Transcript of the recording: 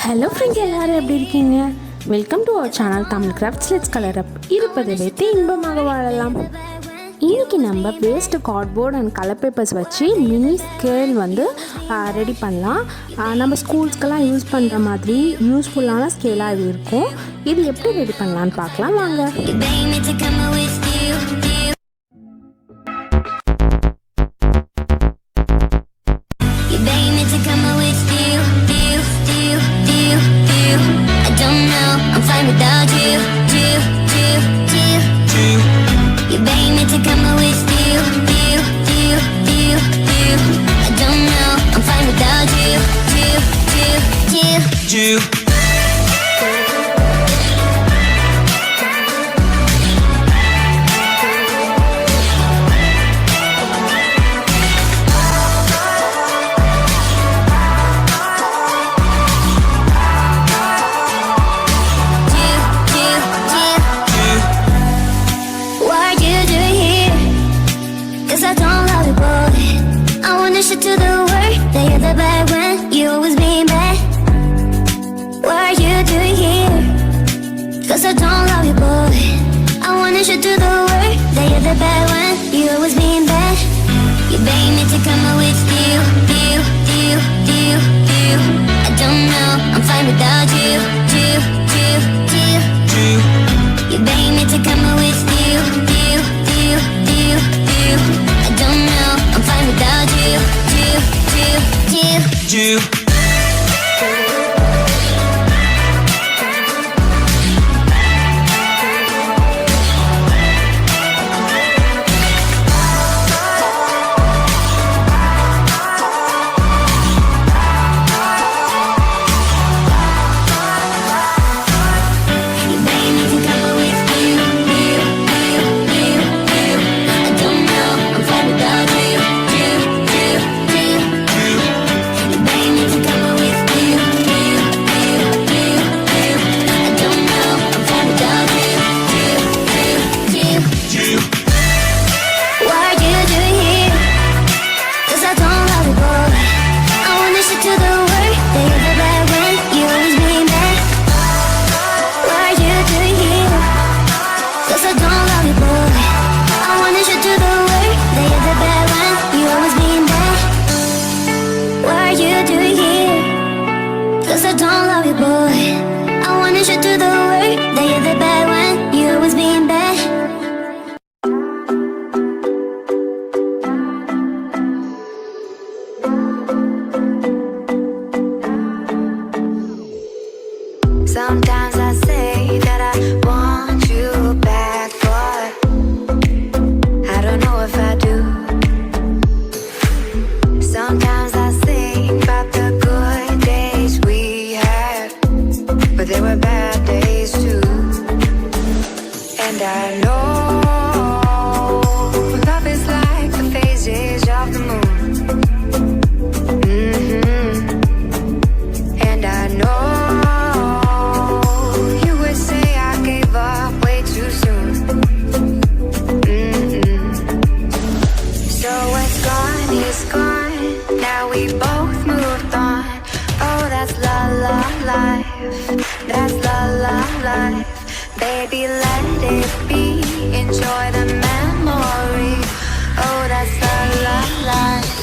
Hello friends, எல்லாரும் எப்படி இருக்கீங்க? Welcome to our channel Tamil crafts. Let's colour up. இருப்பதை வைத்து இன்பமாக வாழலாம். இன்றைக்கி நம்ம waste cardboard and colour papers வச்சு மினி ஸ்கேல் ரெடி பண்ணலாம். நம்ம ஸ்கூல்ஸ்க்கெல்லாம் யூஸ் பண்ணுற மாதிரி யூஸ்ஃபுல்லான ஸ்கேலாக இது இருக்கும். இது எப்படி ரெடி பண்ணலான்னு பார்க்கலாம் வாங்க. Without you, you beg me to come with you. I don't know, I'm fine without you. To the world that you're the bad when you always being bad. What are you doing here? Cause I don't love you, boy. I wanna shoot to the world that you're the bad when you always being bad. You beg me to come with you. I don't know, I'm fine without you. You beg me to come with you. I don't know, I'm fine without you. Sometimes I say that I want you back, but I don't know if I do. Sometimes I think about the good days we had, but there were bad days too. And I know love is like the phases of the moon. And I know we both moved on. Oh, that's la la life. That's la la life. Baby, let it be. Enjoy the memory. Oh, that's la la life.